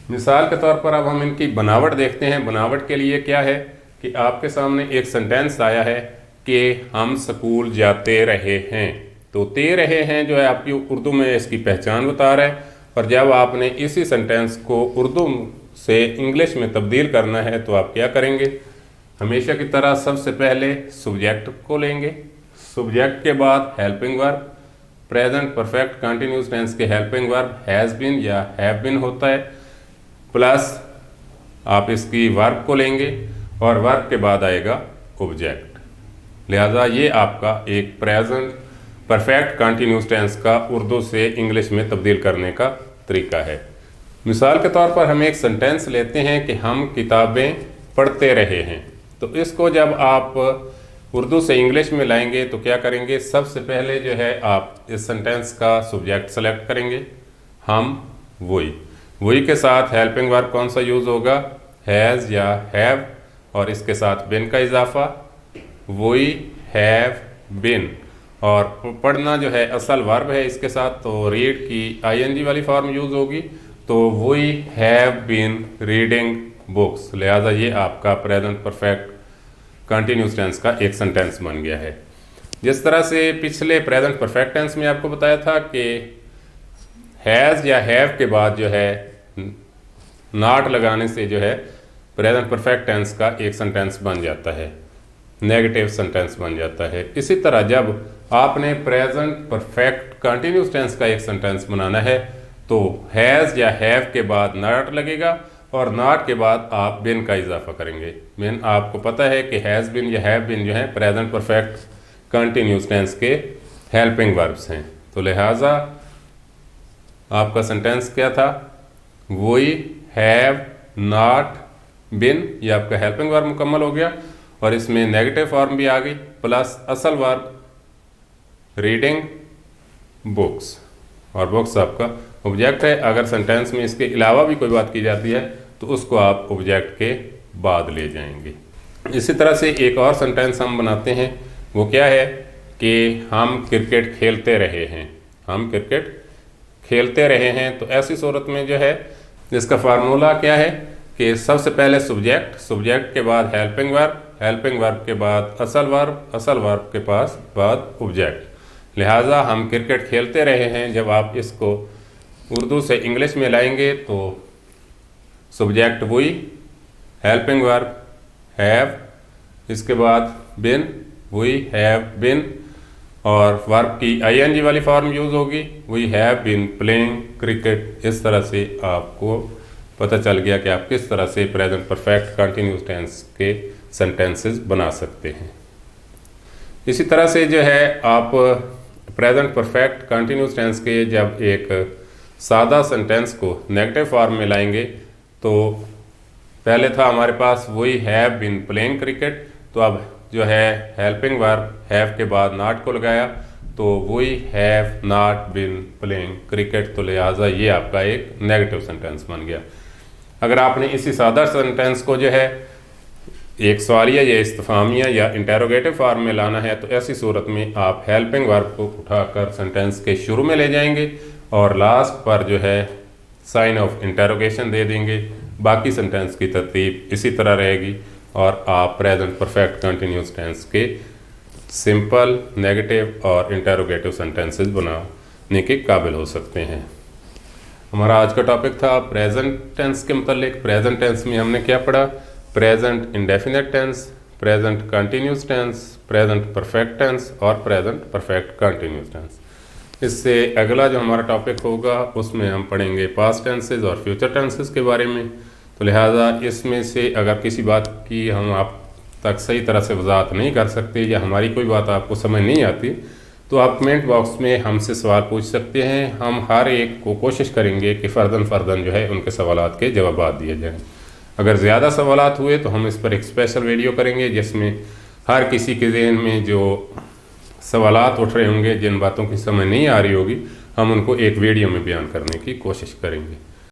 मिसाल के तौर पर अब हम इनकी बनावट देखते हैं। बनावट के लिए क्या है कि आपके सामने एक सेंटेंस आया है कि हम स्कूल जाते रहे हैं, तो ते रहे हैं जो है आपकी उर्दू में इसकी पहचान बता रहा है। और जब आपने इसी सेंटेंस को उर्दू से इंग्लिश में तब्दील करना है तो आप क्या करेंगे? हमेशा की तरह सबसे पहले सब्जेक्ट को लेंगे, सब्जेक्ट के बाद helping verb. Present perfect continuous tense के हेल्पिंग वर्ब हैज़ बिन या हैव बिन होता है, प्लस आप इसकी वर्ब को लेंगे और वर्ब के बाद आएगा ऑब्जेक्ट। लिहाजा ये आपका एक प्रेजेंट परफेक्ट कंटिन्यूस टेंस का उर्दू से इंग्लिश में तब्दील करने का तरीका है। मिसाल के तौर पर हम एक सेंटेंस लेते हैं कि हम किताबें पढ़ते रहे हैं, तो इसको जब आप उर्दू से इंग्लिश में लाएंगे तो क्या करेंगे? सबसे पहले जो है आप इस सेंटेंस का सब्जेक्ट सेलेक्ट करेंगे, हम वही के साथ हेल्पिंग वर्ब कौन सा यूज़ होगा? हैज़ या हैव और इसके साथ बिन का इजाफा, वही हैव बिन। और पढ़ना जो है असल वर्ब है इसके साथ, तो रीड की आईएनजी वाली फॉर्म यूज़ होगी, तो वही हैव बिन रीडिंग बुक्स। लिहाजा ये आपका प्रेजेंट परफेक्ट कंटिन्यूस टेंस का एक सेंटेंस बन गया है। जिस तरह से पिछले प्रेजेंट परफेक्ट टेंस में आपको बताया था कि हैज़ या हैव के बाद जो है नॉट लगाने से जो है प्रेजेंट परफेक्ट टेंस का एक सेंटेंस बन जाता है, नेगेटिव सेंटेंस बन जाता है। इसी तरह जब आपने प्रेजेंट परफेक्ट कंटिन्यूस टेंस का एक सेंटेंस बनाना है तो हैज़ या हैव के बाद नॉट लगेगा और नॉट के बाद आप बिन का इजाफा करेंगे। बिन आपको पता है कि हैज़ बिन या हैव बिन जो है प्रेजेंट परफेक्ट कंटिन्यूस टेंस के हेल्पिंग वर्ब्स हैं, तो लिहाजा आपका सेंटेंस क्या था, वी हैव नॉट बिन, ये आपका हेल्पिंग वर्ब मुकम्मल हो गया और इसमें नेगेटिव फॉर्म भी आ गई प्लस असल वर्ब रीडिंग बुक्स, और बुक्स आपका ऑब्जेक्ट है। अगर सेंटेंस में इसके अलावा भी कोई बात की जाती है तो उसको आप ऑब्जेक्ट के बाद ले जाएंगे। इसी तरह से एक और सेंटेंस हम बनाते हैं, वो क्या है कि हम क्रिकेट खेलते रहे हैं, हम क्रिकेट खेलते रहे हैं। तो ऐसी सूरत में जो है इसका फार्मूला क्या है कि सबसे पहले सब्जेक्ट, सब्जेक्ट के बाद हेल्पिंग वर्ब, हेल्पिंग वर्ब के बाद असल वर्ब, असल वर्ब के पास बाद ऑब्जेक्ट। लिहाजा हम क्रिकेट खेलते रहे हैं, जब आप इसको उर्दू से इंग्लिश में लाएंगे तो subject we, helping verb have, इसके बाद बिन, वी हैव बिन, और वर्ब की आईएनजी वाली फॉर्म यूज़ होगी, we have been playing cricket. इस तरह से आपको पता चल गया कि आप किस तरह से प्रेजेंट परफेक्ट कंटिन्यूस टेंस के सेंटेंसेस बना सकते हैं। इसी तरह से जो है आप प्रेजेंट परफेक्ट कंटिन्यूस टेंस के जब एक सादा सेंटेंस को नेगेटिव फॉर्म में लाएंगे तो पहले था हमारे पास we have been playing cricket, तो अब जो है हेल्पिंग वर्ब हैव के बाद नॉट को लगाया तो we have not been playing cricket, तो लिहाजा ये आपका एक नेगेटिव सेंटेंस बन गया। अगर आपने इसी सादा सेंटेंस को जो है एक सवालिया या इस्तिफामिया या इंटेरोगेटिव फॉर्म में लाना है तो ऐसी सूरत में आप हेल्पिंग वर्ब को उठाकर सेंटेंस के शुरू में ले जाएंगे और लास्ट पर जो है साइन ऑफ इंटेरोगेशन दे देंगे। बाकी सेंटेंस की तरतीब इसी तरह रहेगी और आप प्रेजेंट परफेक्ट कंटिन्यूस टेंस के सिंपल, नेगेटिव और इंटेरोगेटिव सेंटेंसेस बनाने के काबिल हो सकते हैं। हमारा आज का टॉपिक था प्रेजेंट टेंस के मतलब। प्रेजेंट टेंस में हमने क्या पढ़ा, present indefinite tense, present continuous tense, present perfect tense और प्रेजेंट परफेक्ट कंटिन्यूस टेंस। इससे अगला जो हमारा टॉपिक होगा उसमें हम पढ़ेंगे पास्ट टेंसेज और फ्यूचर टेंसेज के बारे में। तो लिहाजा इसमें से अगर किसी बात की हम आप तक सही तरह से वजाहत नहीं कर सकते या हमारी कोई बात आपको समझ नहीं आती तो आप कमेंट बॉक्स में हमसे सवाल पूछ सकते हैं। हम हर एक को कोशिश करेंगे कि फ़र्दन जो है उनके सवालात के जवाब दिए जाएँ। अगर ज़्यादा सवालात हुए तो हम इस पर एक स्पेशल वीडियो करेंगे जिसमें हर किसी के ज़हन में जो सवालात उठ रहे होंगे, जिन बातों की समझ नहीं आ रही होगी, हम उनको एक वीडियो में बयान करने की कोशिश करेंगे।